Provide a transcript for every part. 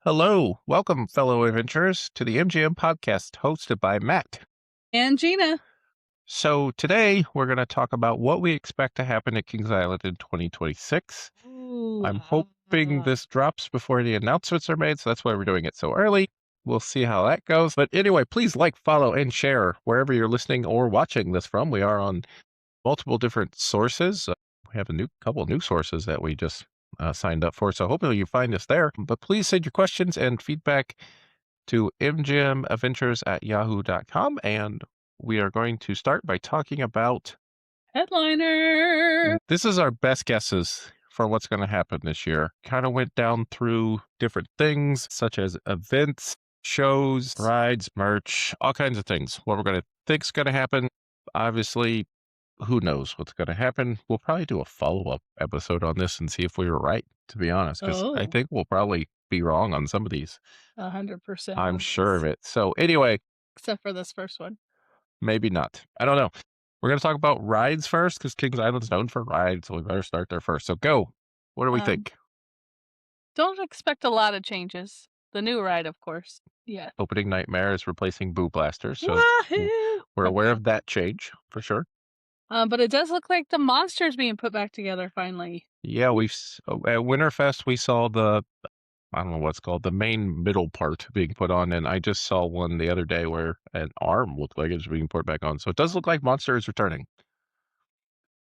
Hello, welcome, fellow adventurers, to the MGM podcast hosted by Matt. And Gina. So, today we're going to talk about what we expect to happen at Kings Island in 2026. Ooh, I'm hoping this drops before the announcements are made, so that's why we're doing it so early. We'll see how that goes. But anyway, please like, follow, and share wherever you're listening or watching this from. We are on multiple different sources. We have a couple of new sources that we just signed up for, so hopefully you find us there. But please send your questions and feedback to mgmadventures@yahoo.com, and we are going to start by talking about headliner. this is our best guesses for what's going to happen this year. Kind of went down through different things such as events, shows, rides, merch, all kinds of things. What we're going to think is going to happen. Obviously, who knows what's going to happen. We'll probably do a follow-up episode on this and see if we were right, to be honest, because I think we'll probably be wrong on some of these. 100%. I'm sure of it. So anyway, except for this first one. maybe not. I don't know. We're going to talk about rides first because Kings Island's known for rides, so we better start there first. So go. What do we think? Don't expect a lot of changes. The new ride, of course. Yeah. Opening Nightmare is replacing Boo Blasters, so we're aware of that change for sure. But it does look like the monster's being put back together finally. Yeah, at Winterfest we saw I don't know what's called, the main middle part being put on, and I just saw one the other day where an arm looked like it was being put back on. So it does look like Monster is returning.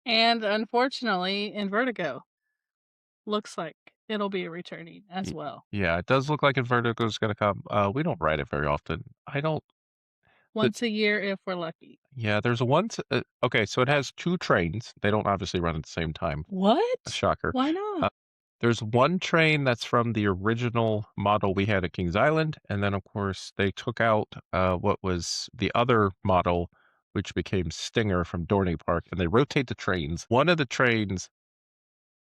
And unfortunately, in Vertigo, looks like it'll be returning as well. Yeah, it does look like Vertigo is going to come. We don't ride it very often. Once a year if we're lucky. Yeah, there's okay, so it has two trains. They don't obviously run at the same time. What? A shocker. Why not? There's one train that's from the original model we had at Kings Island, and then of course they took out what was the other model, which became Stinger from Dorney Park, and they rotate the trains. One of the trains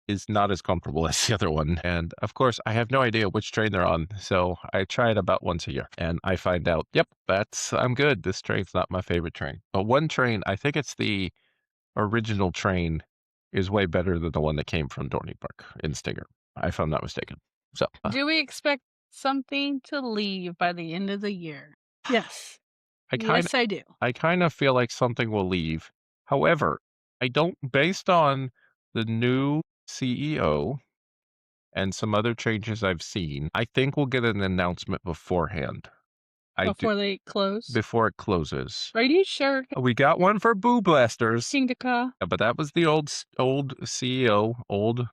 is not as comfortable as the other one, and of course I have no idea which train they're on, so I try it about once a year, and I find out, yep, I'm good. This train's not my favorite train. But one train, I think it's the original train, is way better than the one that came from Dorney Park in Stinger, if I'm not mistaken. So, do we expect something to leave by the end of the year? Yes. Yes, I do. I kind of feel like something will leave. However, I don't, based on the new CEO and some other changes I've seen, I think we'll get an announcement beforehand. Before they close? Before it closes. Are you sure? We got one for Boo Blasters. Kingdaka. But that was the old CEO, old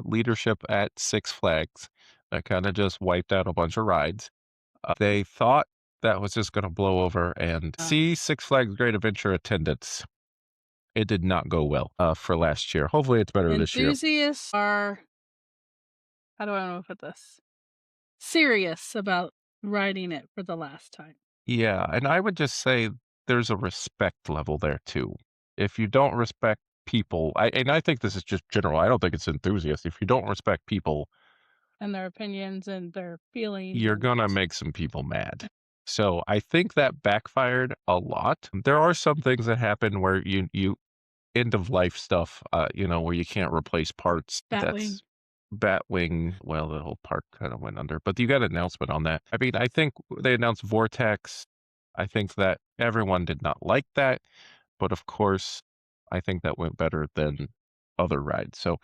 leadership at Six Flags that kind of just wiped out a bunch of rides. They thought that was just going to blow over and see Six Flags Great Adventure attendance. It did not go well for last year. Hopefully it's better this year. Enthusiasts are, how do I know if this? Serious about riding it for the last time. Yeah, and I would just say there's a respect level there too. If you don't respect people, and I think this is just general, I don't think it's enthusiasts. If you don't respect people and their opinions and their feelings, you're going to make some people mad. So I think that backfired a lot. There are some things that happen where you end of life stuff, where you can't replace parts. Batwing. Batwing. Well, the whole park kind of went under, but you got an announcement on that. I mean, I think they announced Vortex. I think that everyone did not like that, but of course, I think that went better than other rides. So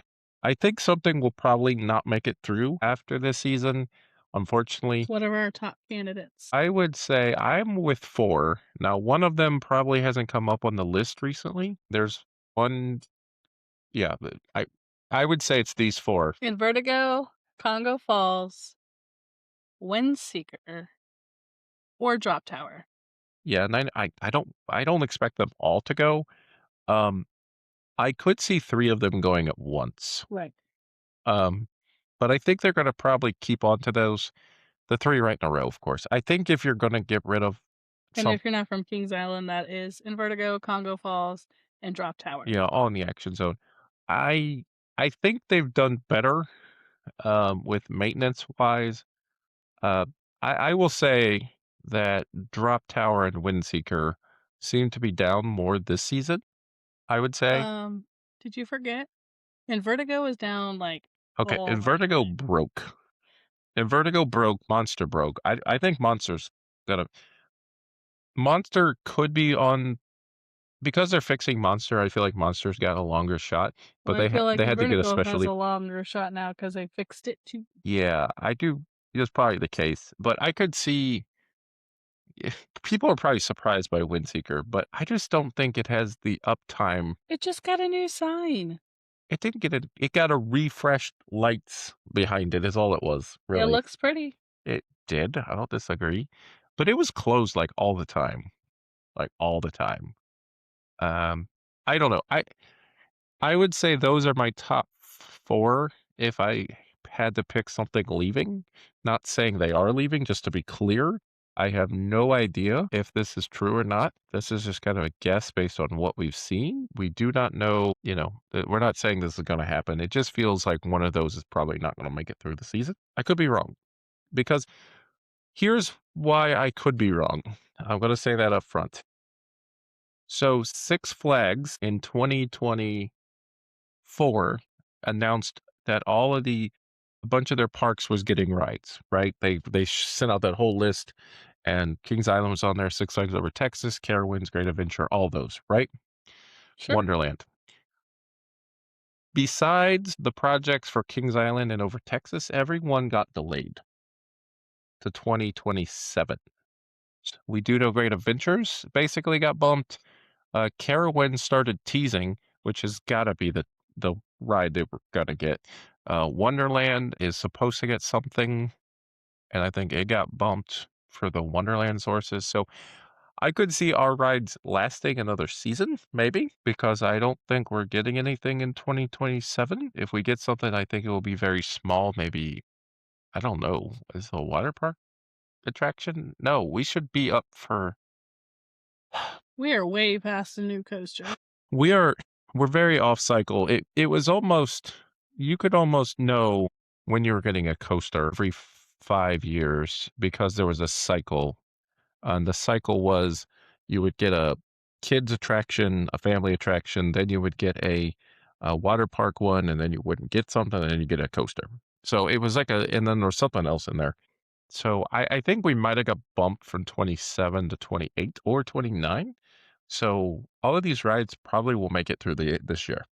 I think something will probably not make it through after this season, unfortunately. What are our top candidates? I would say I'm with 4. Now, one of them probably hasn't come up on the list recently. There's one, yeah, I would say it's these 4. In Vertigo, Congo Falls, Windseeker, or Drop Tower. Yeah, and I don't expect them all to go. I could see 3 of them going at once. Right. But I think they're going to probably keep on to those, the 3 right in a row, of course. I think if you're going to get rid of and if you're not from Kings Island, that is in Vertigo, Congo Falls, and Drop Tower. Yeah, all in the action zone. I think they've done better with maintenance wise. I will say that Drop Tower and Windseeker seem to be down more this season, I would say. Did you forget? And Vertigo is down like okay, and Vertigo broke. And Vertigo broke, Monster broke. I think Monster's gonna Monster could be on because they're fixing Monster. I feel like Monster's got a longer shot, Well, but I feel like they had to get a Vertigo has specially. a longer shot now because they fixed it too. Yeah, I do. That's probably the case, but I could see people are probably surprised by Windseeker, but I just don't think it has the uptime. It just got a new sign. It didn't get it got a refreshed lights behind it is all it was, It really. looks pretty. It did, I don't disagree, but it was closed, like, all the time, like, all the time. Um, I don't know, I would say those are my top 4 if I had to pick something leaving. Not saying they are leaving, just to be clear. I have no idea if this is true or not. This is just kind of a guess based on what we've seen. We do not know, we're not saying this is gonna happen. It just feels like one of those is probably not gonna make it through the season. I could be wrong, because here's why I could be wrong. I'm gonna say that up front. So, Six Flags in 2024 announced that a bunch of their parks was getting rides, right? They sent out that whole list, and Kings Island was on there, Six Flags Over Texas, Carowinds, Great Adventure, all those, right? Sure. Wonderland. Besides the projects for Kings Island and Over Texas, everyone got delayed to 2027. We Do No Great Adventures basically got bumped. Carowinds started teasing, which has gotta be the ride that we're gonna get. Wonderland is supposed to get something, and I think it got bumped for the Wonderland sources. So I could see our rides lasting another season, maybe, because I don't think we're getting anything in 2027. If we get something, I think it will be very small. Maybe, I don't know, is a water park attraction? No, we should be up for. We are way past the new coaster. We are we're very off cycle. It was almost, you could almost know when you were getting a coaster every 5 years because there was a cycle. And the cycle was you would get a kids attraction, a family attraction, then you would get a water park one, and then you wouldn't get something, and then you get a coaster. So it was like and then there was something else in there. So I think we might have got bumped from 27 to 28 or 29. So all of these rides probably will make it through this year,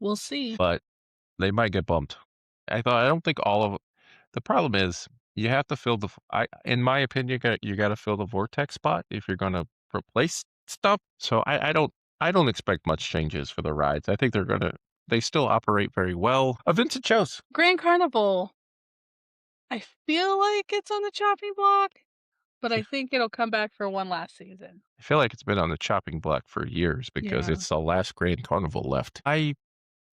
We'll see. but they might get bumped. I don't think all of the problem is you have to fill in my opinion, you gotta fill the vortex spot if you're gonna replace stuff. So I don't expect much changes for the rides. I think they still operate very well. Events and shows. Grand Carnival. I feel like it's on the chopping block, but I think it'll come back for one last season. I feel like it's been on the chopping block for years because Yeah. it's the last Grand Carnival left. I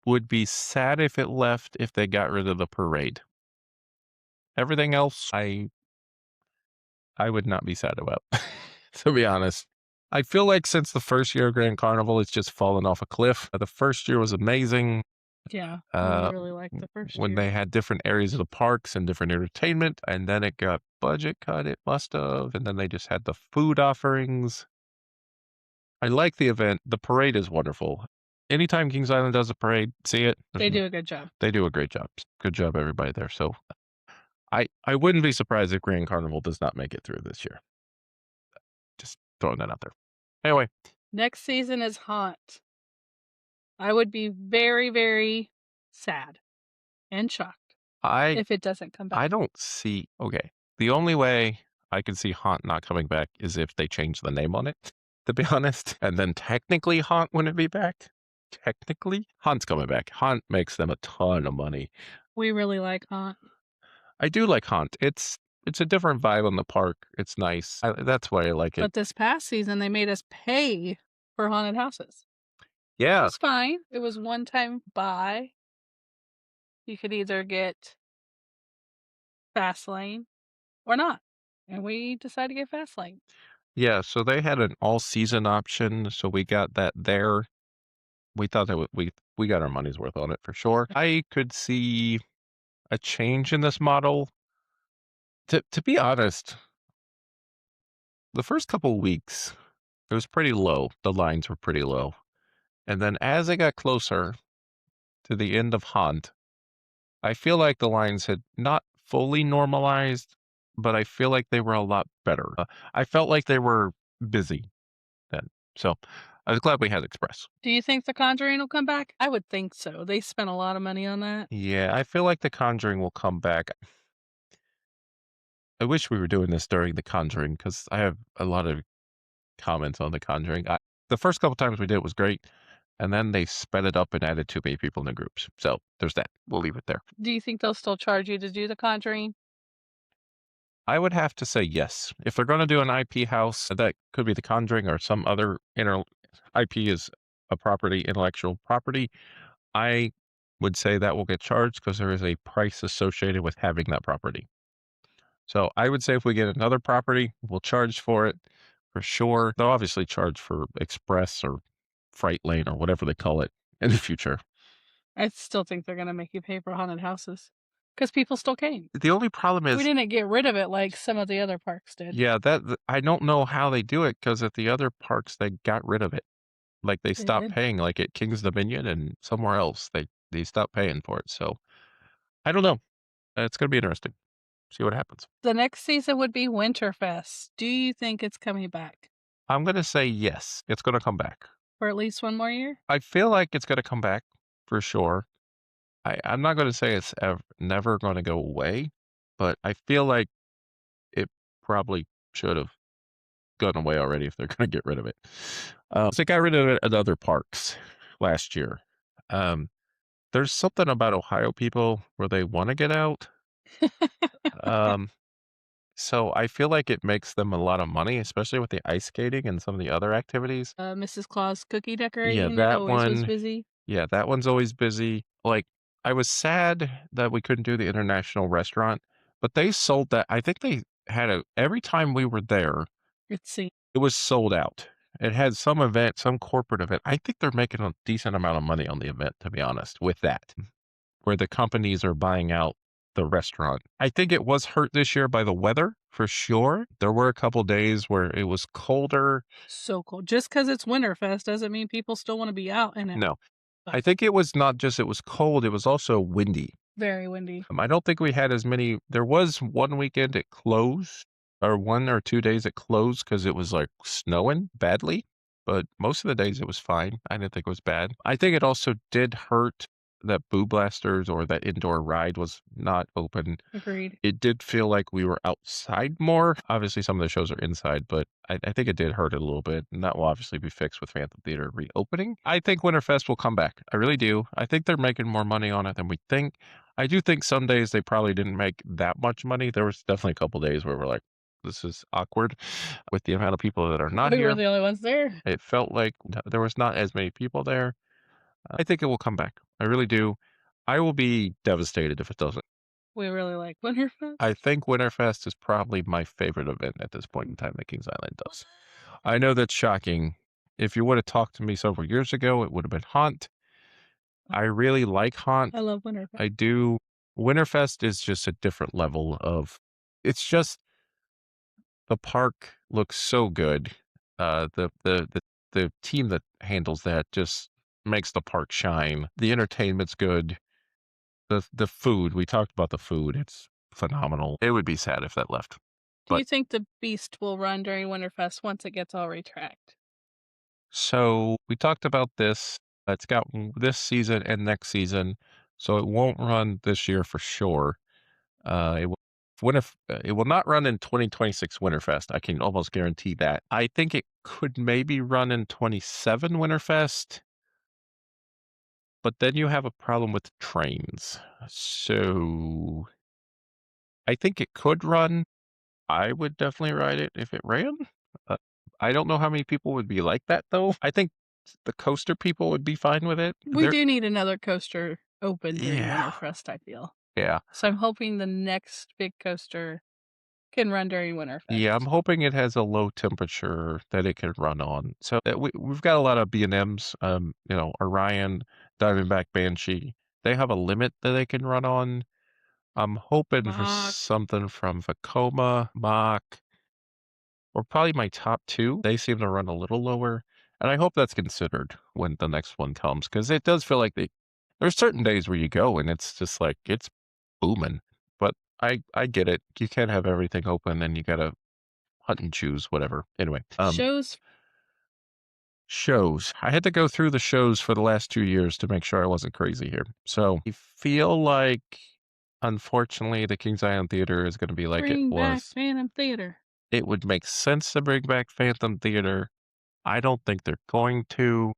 would be sad if it left if they got rid of the parade. Everything else, I would not be sad about, to be honest. I feel like since the first year of Grand Carnival, it's just fallen off a cliff. The first year was amazing. Yeah. We Uh, really liked the first when year. they had different areas of the parks and different entertainment, and then it got budget cut, it must have, and then they just had the food offerings. I like the event. The parade is wonderful. Anytime Kings Island does a parade, see it. They do a good job. They do a great job. Good job, everybody there. So I wouldn't be surprised if Grand Carnival does not make it through this year. Just throwing that out there. Anyway, Next season is Haunt. I would be very, very sad and shocked I if it doesn't come I back. don't see okay. The only way I can see Haunt not coming back is if they change the name on it, to be honest. And then technically Haunt wouldn't be back. Technically, Haunt's coming back. Haunt makes them a ton of money. We really like Haunt. I do like Haunt. It's a different vibe on the park. It's nice. That's why I like it. But this past season, they made us pay for haunted houses. It Yeah. was fine. It was one time buy. You could either get Fast Lane or not. And we decided to get Fast Lane. Yeah, so they had an all season option, so we got that there. We thought that we got our money's worth on it for sure. I could see a change in this model. To be honest, the first couple weeks, it was pretty low. The lines were pretty low. And then as it got closer to the end of Hunt, I feel like the lines had not fully normalized, but I feel like they were a lot better. I felt like they were busy then. So I was glad we had Express. Do you think The Conjuring will come back? I would think so. They spent a lot of money on that. Yeah, I feel like The Conjuring will come back. I wish we were doing this during The Conjuring because I have a lot of comments on The Conjuring. The first couple times we did it was great, and then they sped it up and added too many people in the groups. So there's that. We'll leave it there. Do you think they'll still charge you to do The Conjuring? I would have to say yes. If they're going to do an IP house, that could be The Conjuring or some other IP is a property, intellectual property. I would say that will get charged because there is a price associated with having that property. So I would say if we get another property, we'll charge for it for sure. They'll obviously charge for express or freight lane or whatever they call it in the future. I still think they're gonna make you pay for haunted houses because people still came. The only problem We is, didn't get rid of it like some of the other parks did. yeah, I don't know how they do it because at the other parks they got rid of it. Like they They stopped did. paying, like at King's Dominion and somewhere else. They stopped paying for it. So I don't know. It's gonna be interesting. See what happens. The next season would be Winterfest. Do you think it's coming back I'm gonna say yes. It's gonna come back. for at least one more year? I feel like it's gonna come back for sure. I'm not gonna say it's never gonna go away, but I feel like it probably should have gone away already if they're gonna get rid of it. They got rid of it at other parks last year. Um, there's something about Ohio people where they want to get out. Um, so I feel like it makes them a lot of money, especially with the ice skating and some of the other activities. Mrs. Claus cookie Yeah, decorating that always was one. busy. Yeah, that one's always busy. Like, I was sad that we couldn't do the international restaurant, but they sold that. I think they had every time we were there, It seemed it was sold out. It had some event, some corporate event. I think they're making a decent amount of money on the event, to be honest, with that, where the companies are buying out the restaurant. I think it was hurt this year by the weather for sure. There were a couple days where it was colder. so cool. Just because it's Winterfest doesn't mean people still want to be out in it. No, But I think it was not just it was cold, it was also windy. very windy. I don't think we had as many. There was one weekend it closed, or 1 or 2 days it closed because it was, like, snowing badly, but most of the days it was fine. I didn't think it was bad. I think it also did hurt that Boo Blasters or that indoor ride was not open. Agreed. It did feel like we were outside more. Obviously, some of the shows are inside, but I think it did hurt it a little bit, and that will obviously be fixed with Phantom Theater reopening. I think Winterfest will come back. I really do. I think they're making more money on it than we think. I do think some days they probably didn't make that much money. There was definitely a couple days where we're like, "This is awkward," with the amount of people that are not We were here. the only ones there. It felt like there was not as many people there. I think it will come back. I really do. I will be devastated if it doesn't. We really like Winterfest. I think Winterfest is probably my favorite event at this point in time that Kings Island does. I know that's shocking. If you would have talked to me several years ago, it would have been Haunt. I really like I Haunt. love Winterfest. I do. Winterfest is just a different level of it's just the park looks so good. The team that handles that just makes the park shine. The entertainment's good. The food, we talked about the food. It's phenomenal. It would be sad if that left. Do you But think the Beast will run during Winterfest once it gets all retracked? so we talked about this. It's got this season and next season, so it won't run this year for sure. It will it will not run in 2026 Winterfest. I can almost guarantee that. I think it could maybe run in 27 Winterfest, but then you have a problem with trains. So I think it could run. I would definitely ride it if it ran. Uh, I don't know how many people would be like that though. I think the coaster people would be fine with it. We do need another coaster open during Yeah, Winterfest, I feel. yeah, So I'm hoping the next big coaster can run during yeah. I'm Winterfest. hoping it has a low temperature that it can run on. So we've got a lot of B and M's. Orion, Diamondback, Banshee. They have a limit that they can run on. I'm hoping for Mock. something from Vekoma, Mach, or probably my top 2. They seem to run a little lower, and I hope that's considered when the next one comes because it does feel like there's certain days where you go and it's just like, it's booming, but I get it. You can't have everything open, and you gotta hunt and choose, whatever. Anyway, Shows shows. I had to go through the shows for the last 2 years to make sure I wasn't crazy here. So, I feel like, unfortunately, the Kings Island Theater is gonna be like it bring back was. Phantom Theater. It would make sense to bring back Phantom Theater. I don't think they're going to,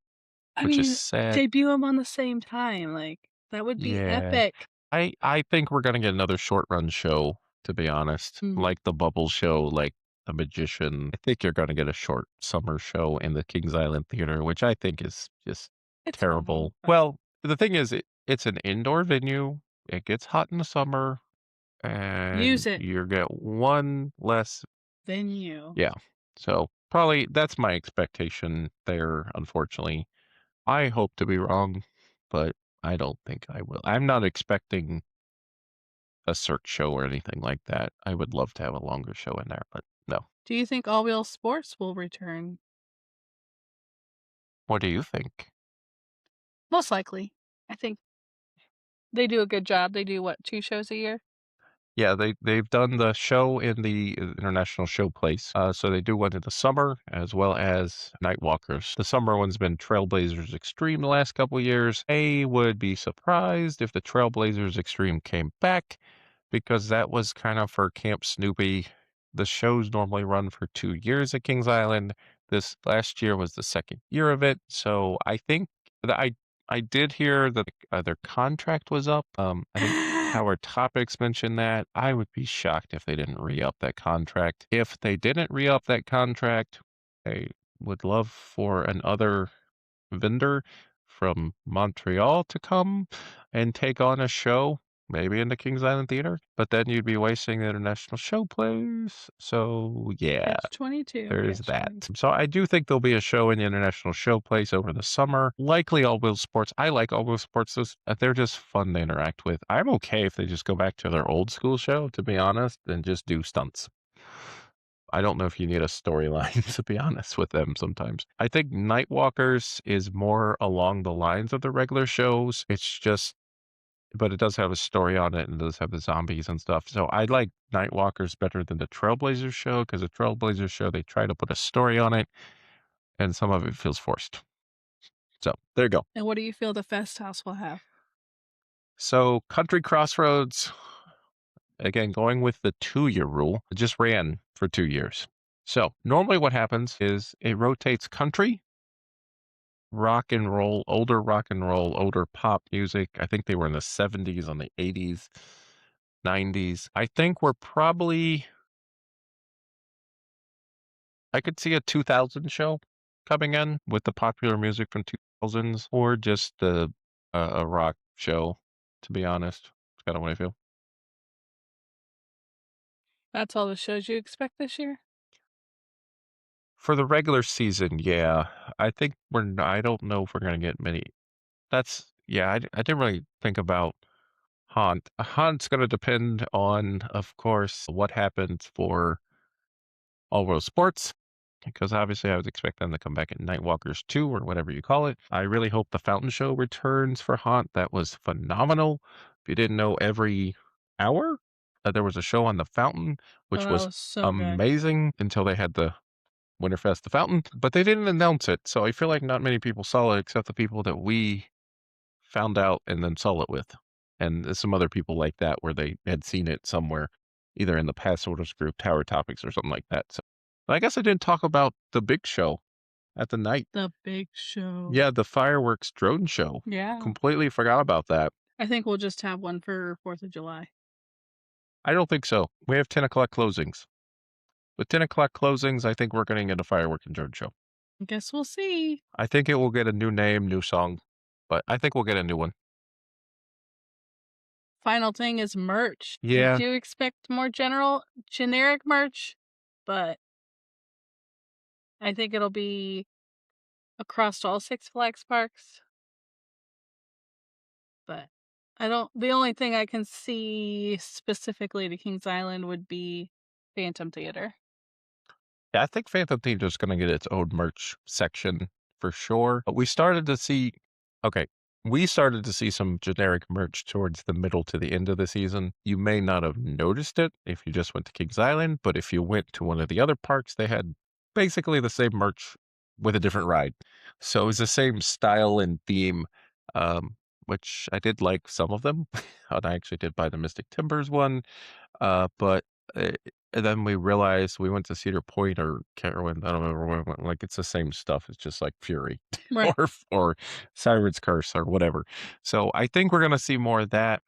I which is mean, sad. debut them on the same time, like, that would be Yeah. epic. I think we're gonna get another short run show, to be honest, Mm, like the Bubble show, like The Magician. I think you're gonna get a short summer show in the Kings Island Theater, which I think is just it's fine, terrible. but Well, the thing is, it's an indoor venue. It gets hot in the summer, use and it. you get one less. Venue. Yeah. So probably that's my expectation there, unfortunately. I hope to be wrong, but I don't think I will. I'm not expecting a Cirque show or anything like that. I would love to have a longer show in there, but no. Do you think All Wheel Sports will return? What do you think? Most likely. I think they do a good job. They do what, 2 shows a year? Yeah, they've done the show in the International Showplace. So they do one in the summer as well as Night Walkers. The summer one's been Trailblazers Extreme the last couple years. I would be surprised if the Trailblazers Extreme came back because that was kind of for Camp Snoopy. The shows normally run for 2 years at Kings Island. This last year was the second year of it, so I think that I did hear that their contract was up. I think Howard Topics mentioned that. I would be shocked if they didn't re-up that contract. If they didn't re-up that contract, I would love for another vendor from Montreal to come and take on a show, maybe in the Kings Island Theater, but then you'd be wasting the International Showplace. So, yeah, Catch-22, there's that. catch-22. So I do think there'll be a show in the International Showplace over the summer. Likely All Wheel Sports. I like All Wheel Sports. They're just fun to interact with. I'm okay if they just go back to their old school show, to be honest, and just do stunts. I don't know if you need a storyline, to be honest with them sometimes. I think Nightwalkers is more along the lines of the regular shows. It's just but it does have a story on it and does have the zombies and stuff. So I like Nightwalkers better than the Trailblazers show because the Trailblazers show, they try to put a story on it and some of it feels forced. So there you go. And what do you feel the Fest House will have? So Country Crossroads, again, going with the 2 year rule, it just ran for 2 years. So normally what happens is it rotates country, rock and roll, older pop music. I think they were in the 70s, on the 80s, 90s. I think we're probably I could see a 2000 show coming in with the popular music from 2000s or just a rock show, to be honest. It's kinda what I feel. That's all the shows you expect this year? For the regular season, yeah. I think I don't know if we're gonna get many. That's yeah, I didn't really think about Haunt. Haunt's gonna depend on, of course, what happens for All World Sports, because obviously I would expect them to come back at Nightwalkers 2 or whatever you call it. I really hope the Fountain Show returns for Haunt. That was phenomenal. If you didn't know, every hour there was a show on the Fountain, Oh, which that was was so good. amazing until they had the Winterfest the Fountain, but they didn't announce it. So I feel like not many people saw it except the people that we found out and then saw it with. And some other people like that where they had seen it somewhere, either in the Pass Orders group, Tower Topics, or something like that. So I guess I didn't talk about the big show at the night. The Big Show. Yeah, the fireworks drone show. Yeah. Completely forgot about that. I think we'll just have one for 4th of July. I don't think so. We have 10 o'clock closings. With 10 o'clock closings, I think we're going to get a firework and drone show. Guess we'll see. I think it will get a new name, new song, but I think we'll get a new one. Final thing is merch. Did Yeah, you expect more generic merch? But I think it'll be across all Six Flags parks. But I don't the only thing I can see specifically to Kings Island would be Phantom Theater. yeah, I think Phantom Theater is going to get its own merch section for sure. But we started to see, okay, We started to see some generic merch towards the middle to the end of the season. You may not have noticed it if you just went to Kings Island, but if you went to one of the other parks, they had basically the same merch with a different ride. So it was the same style and theme, um, which I did like some of them. And I actually did buy the Mystic Timbers one. But uh, and then we realized we went to Cedar Point or Carowin. I don't remember where we went. Like it's the same stuff. It's just like Fury Right. or Siren's Curse or whatever. So I think we're gonna see more of that.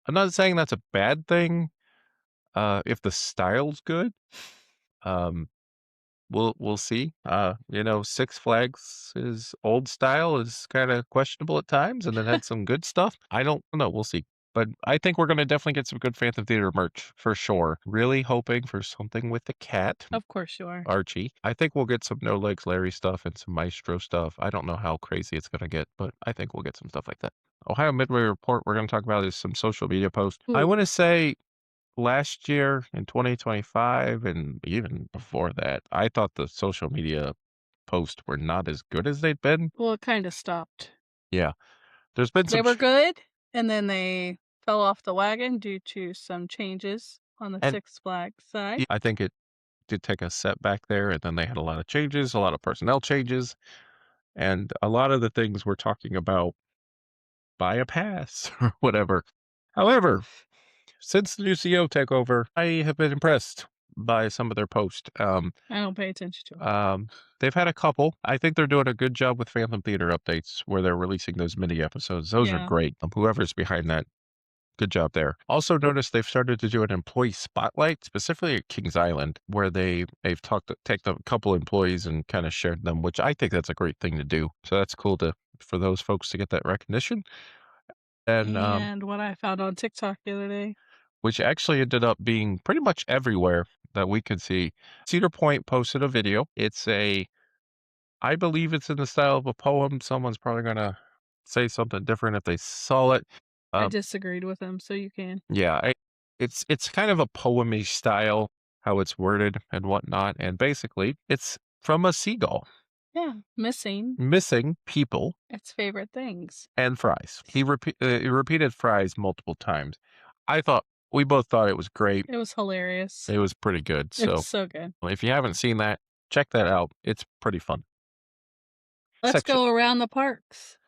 I'm not saying that's a bad thing. If the style's good, um, we'll see. Six Flags is old style is kind of questionable at times, and then had some good stuff. I don't know. We'll see. But I think we're gonna definitely get some good Phantom Theater merch for sure. Really hoping for something with the cat, Of course you are. Archie. I think we'll get some No Legs Larry stuff and some Maestro stuff. I don't know how crazy it's gonna get, but I think we'll get some stuff like that. Ohio Midway Report we're gonna talk about is some social media posts. I Ooh. wanna say last year in 2025 and even before that, I thought the social media posts were not as good as they'd been. Well, it kinda stopped. Yeah, there's been They some were good, and then they fell off the wagon due to some changes on the and Six Flags side. I think it did take a setback there, and then they had a lot of changes, a lot of personnel changes, and a lot of the things we're talking about buy a pass or whatever. However, since the new CEO takeover, I have been impressed by some of their posts. I don't pay attention to 'em. Um, they've had a couple. I think they're doing a good job with Phantom Theater updates where they're releasing those mini episodes. Those are Yeah. great. Whoever's behind that, good job there. Also noticed they've started to do an employee spotlight, specifically at Kings Island, where they've talked to take a couple employees and kind of shared them, which I think that's a great thing to do. So that's cool to for those folks to get that recognition. And And what I found on TikTok the other day. which actually ended up being pretty much everywhere that we could see. Cedar Point posted a video. I believe it's in the style of a poem. Someone's probably gonna say something different if they saw it. I Um, disagreed with him, so you can. yeah, it's kind of a poemy style, how it's worded and whatnot, and basically, it's from a seagull Yeah, missing missing people its favorite things. and fries. He repeated fries multiple times. I thought we both thought it was great. It was hilarious. It was pretty good. It was So so good. if you haven't seen that, check that out. It's pretty fun. Let's Section go around the parks.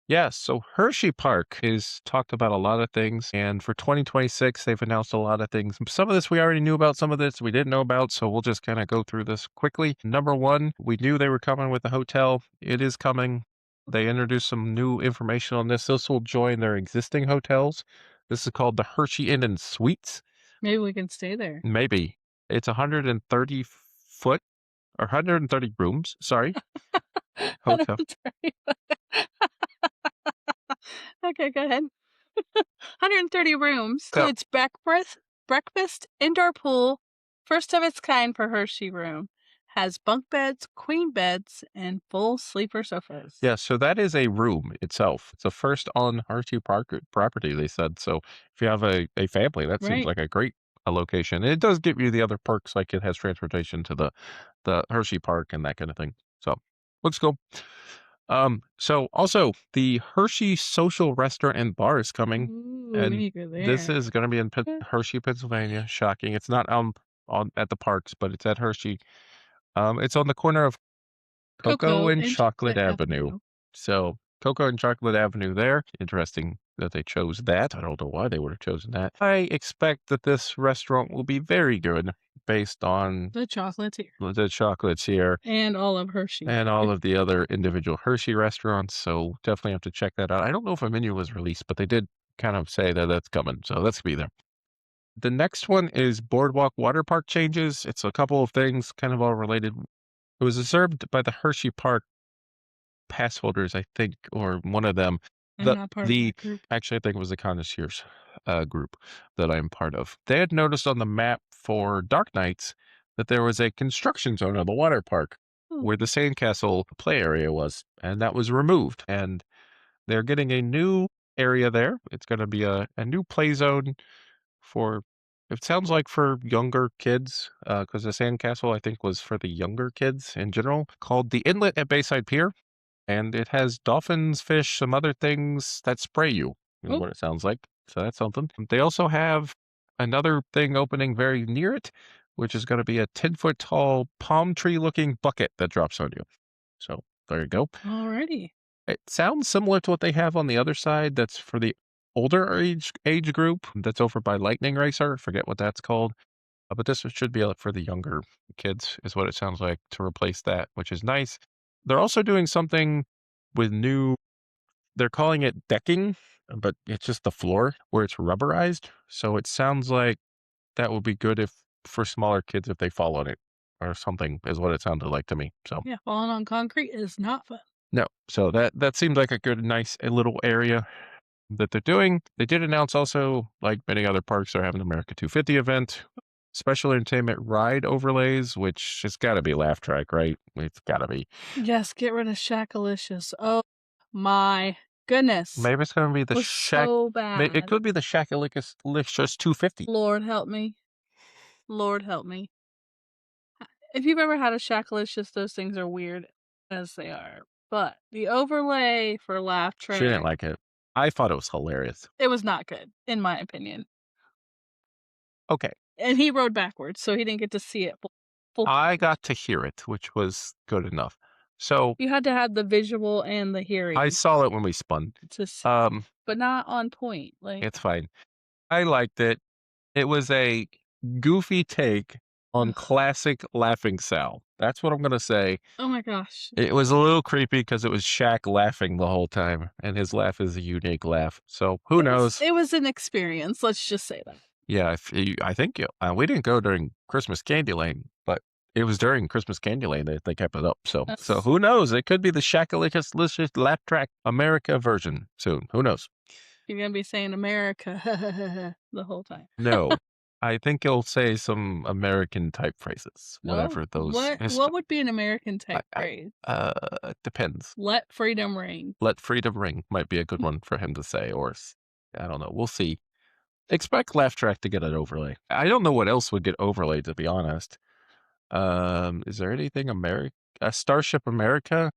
Yes, so Hershey Park is talked about a lot of things, and for 2026, they've announced a lot of things. Some of this we already knew about, some of this we didn't know about, so we'll just kind of go through this quickly. Number one, we knew they were coming with the hotel. It is coming. They introduced some new information on this. This will join their existing hotels. This is called the Hershey Inn and Suites. Maybe we can stay there. Maybe it's 130 foot or 130 rooms. Sorry, hotel. 130. Okay, go ahead. 130 rooms. So Includes breakfast, indoor pool, first of its kind for Hershey room. Has bunk beds, queen beds, and full sleeper sofas. yeah, so that is a room itself. It's the first on Hershey Park property, they said. So if you have a family, that seems Right. like a great location. And it does give you the other perks, like it has transportation to the Hershey Park and that kind of thing. So looks cool. So also the Hershey Social Restaurant and Bar is coming, Ooh, we and need to go this there. is going to be in Hershey, Pennsylvania. Shocking. It's not on at the parks, but it's at Hershey. It's on the corner of Cocoa Cocoa and and Chocolate Chocolate Avenue. Avenue. So, Cocoa and Chocolate Avenue there. Interesting that they chose that. I don't know why they would have chosen that. I expect that this restaurant will be very good based on The chocolate's here. the chocolates here And all of Hershey. and all of the other individual Hershey restaurants. So, definitely have to check that out. I don't know if a menu was released, but they did kind of say that that's coming. So, let's be there. The next one is Boardwalk Water Park changes. It's a couple of things kind of all related. It was observed by the Hershey Park pass holders, I think, or one of them. I'm The not part of the that group. actually, I think it was the connoisseurs group that I'm part of. They had noticed on the map for Dark Nights that there was a construction zone of the water park Oh, where the sandcastle play area was, and that was removed. And they're getting a new area there. It's going to be a new play zone for. It sounds like for younger kids, because the sandcastle I think was for the younger kids in general. Called the Inlet at Bayside Pier, and it has dolphins, fish, some other things that spray you, is Oh, what it sounds like. So that's something. They also have another thing opening very near it, which is going to be a 10-foot tall palm tree looking bucket that drops on you. So there you go. alrighty. It sounds similar to what they have on the other side. That's for the older age group. That's over by Lightning Racer. Forget what that's called. But this should be for the younger kids, is what it sounds like, to replace that, which is nice. They're also doing something with new. They're calling it decking, but it's just the floor where it's rubberized. So it sounds like that would be good if for smaller kids if they fall on it or something, is what it sounded like to me. So Yeah, falling on concrete is not fun. no, so that seemed like a good, nice, little area that they're doing. They did announce also, like many other parks, they're having an America 250 event, special entertainment ride overlays, which has got to be laugh track, right? It's got to be. Yes, get rid of Shackalicious. Oh my goodness. Maybe it's going to be the Was Shack. so It bad. could be the Shackalicious 250. Lord help me. Lord help me. If you've ever had a Shackalicious, those things are weird as they are. But the overlay for Laugh She didn't Track, like it. I thought it was hilarious. it was not good, in my opinion. Okay. And he rode backwards, so he didn't get to see it full I coverage. got to hear it, which was good enough. So You had to have the visual and the I hearing saw it when we spun. to see, Um, but not on point. Like, it's fine. I liked it. It was a goofy take on ugh. classic Laughing Sal. That's what I'm gonna say. Oh my gosh. It was a little creepy because it was Shaq laughing the whole time, and his laugh is a unique laugh. So who knows? It was an experience, let's just say that. Yeah, if you, I think we didn't go during Christmas Candy Lane, but it was during Christmas Candy Lane that they kept it up. So That's who knows? It could be the Shackalicious Laugh Track America version soon. Who knows? you're gonna be saying America the whole time. No, I think you'll say some American type phrases, No? whatever those. What would be an American type I phrase? depends. Let freedom ring. Let freedom ring might be a good one for him to say, or I don't know. We'll see. Expect Laugh Track to get an overlay. I don't know what else would get overlaid, to be honest. Is there anything Starship America?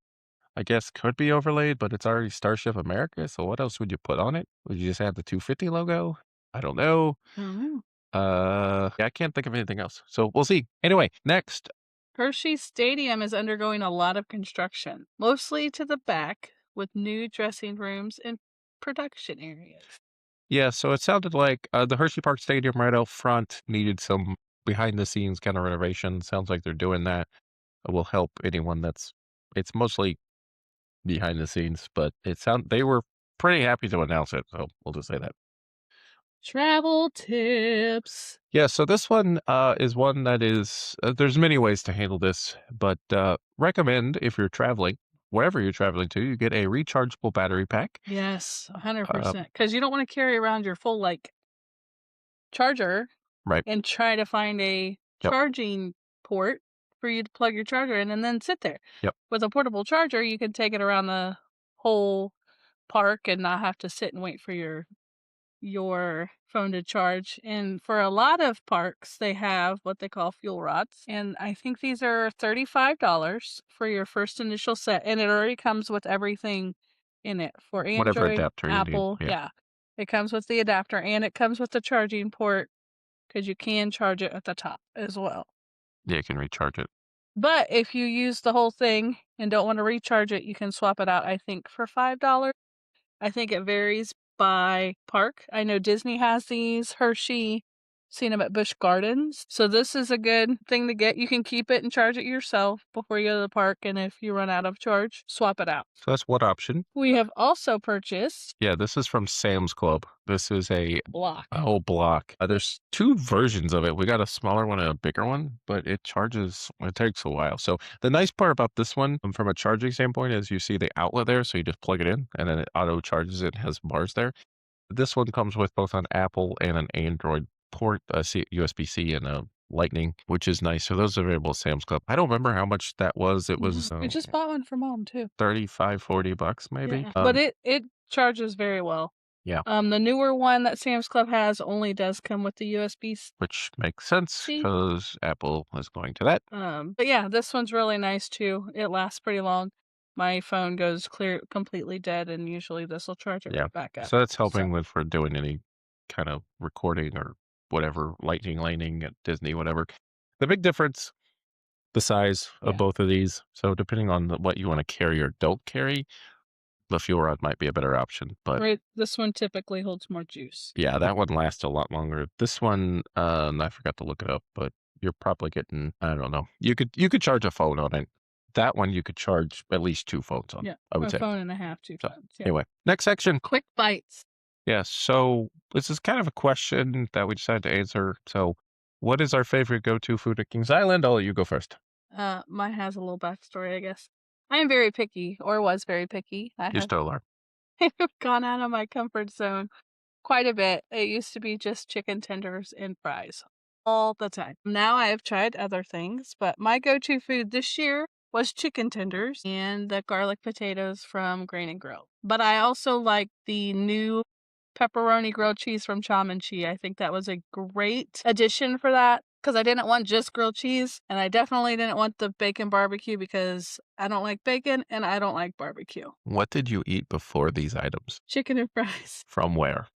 I guess could be overlaid, but it's already Starship America. So what else would you put on it? Would you just add the 250 logo? I don't know. I don't know. Yeah, I can't think of anything else. So we'll see. Anyway, next. Hershey Stadium is undergoing a lot of construction, mostly to the back, with new dressing rooms and production areas. Yeah, so it sounded like the Hershey Park Stadium right out front needed some behind the scenes kind of renovation. Sounds like they're doing that. It will help anyone that's. It's mostly behind the scenes, but they were pretty happy to announce it. So we'll just say that. Travel tips. Yeah, so this one is one that is. There's many ways to handle this, but recommend if you're traveling, wherever you're traveling to, you get a rechargeable battery pack. Yes, Uh, 100%. Because you don't want to carry around your full, like, charger right. and try to find a Yep. charging port for you to plug your charger in and then sit there. Yep. With a portable charger, you can take it around the whole park and not have to sit and wait for your phone to charge. And for a lot of parks, they have what they call fuel rods. And I think these are $35 for your first initial set. And it already comes with everything in it for Whatever Android, adapter you need. Apple. Yeah. Yeah. It comes with the adapter and it comes with the charging port because you can charge it at the top as well. Yeah, you can recharge it. But if you use the whole thing and don't want to recharge it, you can swap it out, I think, for $5. I think it varies by park. I know Disney has these, Hershey, seen them at Busch Gardens. So this is a good thing to get. You can keep it and charge it yourself before you go to the park. And if you run out of charge, swap it out. So that's one option. We have also purchased Yeah, this is from Sam's Club. This is Block. a whole block. There's two versions of it. We got a smaller one and a bigger one, but it takes a while. So the nice part about this one, from a charging standpoint, is you see the outlet there. So you just plug it in and then it auto charges it, has bars there. This one comes with both an Apple and an Android port, USB-C and a Lightning, which is nice. So those are available at Sam's Club. I don't remember how much that was. It was We just bought one for mom too. 35, $40 maybe. Yeah. But it charges very well. Yeah, The newer one that Sam's Club has only does come with the USB. which makes sense See? because Apple is going to that. But yeah, this one's really nice too. It lasts pretty long. my phone goes completely dead, and usually this will charge it Yeah. right back up. So that's So, helping with for doing any kind of recording or whatever, lightning laning at Disney, whatever. The big difference, the size of yeah. both of these. So depending on what you want to carry or don't carry, the fuel rod might be a better option. But Right, this one typically holds more juice. yeah, that one lasts a lot longer. This one, I forgot to look it up, but you're probably getting, I don't know. You could charge a phone on it. That one you could charge at least 2 phones on, Yeah, I would a say. phone and a half, 2 So phones, yeah. anyway, next section. Quick bites. Yeah, so this is kind of a question that we decided to answer. So what is our favorite go-to food at Kings Island? I'll let you go first. Mine has a little backstory, I guess. I am very picky, or was very picky. I You have still are. I have gone out of my comfort zone quite a bit. It used to be just chicken tenders and fries all the time. Now I have tried other things, but my go-to food this year was chicken tenders and the garlic potatoes from Grain and Grill. But I also like the new pepperoni grilled cheese from Chamanchi. I think that was a great addition for that because I didn't want just grilled cheese, and I definitely didn't want the bacon barbecue because I don't like bacon and I don't like barbecue. What did you eat before these items? Chicken and fries. From where?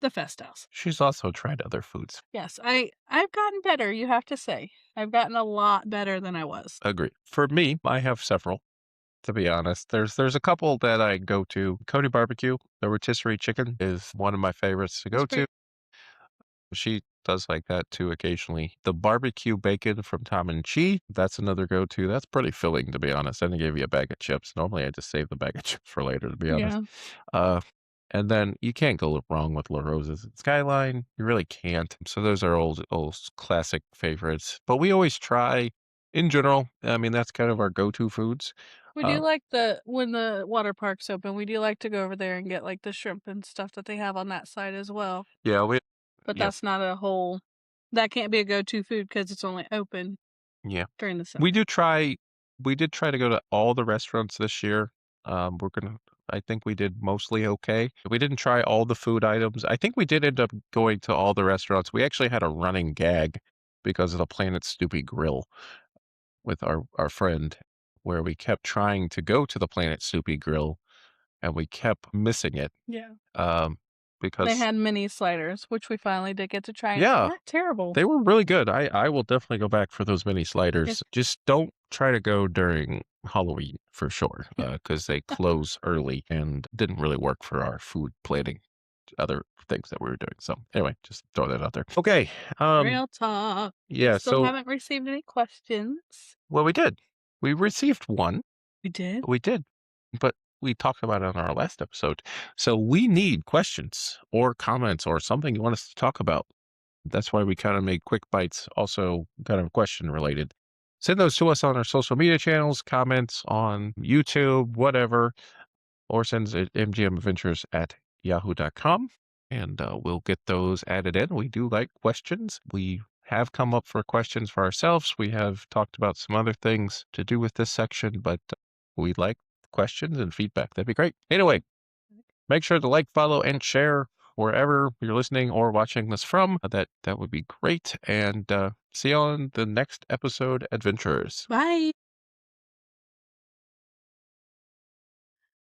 The Fest House. She's also tried other foods. Yes, I've gotten better, you have to say. I've gotten a lot better than I was. Agree. For me, I have several, to be honest. There's a couple that I go to. Cody Barbecue, the rotisserie chicken is one of my favorites to It's go to. great. She does like that too occasionally. The barbecue bacon from Tom and Chi, that's another go-to. That's pretty filling, to be honest. And they gave you a bag of chips. Normally, I just save the bag of chips for later, to be honest. Yeah. Uh, and then you can't go wrong with La Rosa's and Skyline. You really can't. So those are old classic favorites. But we always try, in general. I mean, that's kind of our go-to foods. We do Uh, like when the water park's open, we do like to go over there and get, like, the shrimp and stuff that they have on that side as well, yeah, but yeah, that's not a whole that can't be a go-to food because it's only open yeah. during the summer. We do try we did try to go to all the restaurants this year. We're gonna I think we did mostly okay. We didn't try all the food items. I think we did end up going to all the restaurants. We actually had a running gag because of the Planet Snoopy Grill with our friend, where we kept trying to go to the Planet Snoopy Grill and we kept missing it. Yeah. Um, They because had mini sliders, which we finally did get to try, and they yeah, weren't terrible. they were really good. I will definitely go back for those mini Yes. sliders. Just don't try to go during Halloween for sure, Yeah. because they close early and didn't really work for our food planning, other things that we were doing. So anyway, just throw that out there. Okay. Real talk. We Yeah. still So haven't received any questions. well, we did. We received one. We did? We did, but we talked about it on our last episode. So we need questions or comments or something you want us to talk about. That's why we kind of made quick bites, also kind of question related. Send those to us on our social media channels, comments on YouTube, whatever, or send us at mgmadventures at yahoo.com and we'll get those added in. We do like questions. We have come up for questions for ourselves. We have talked about some other things to do with this section, but we like questions and feedback. That'd be great. Anyway, make sure to like, follow, and share wherever you're listening or watching this from. That would be great. And see you on the next episode, Adventurers. Bye.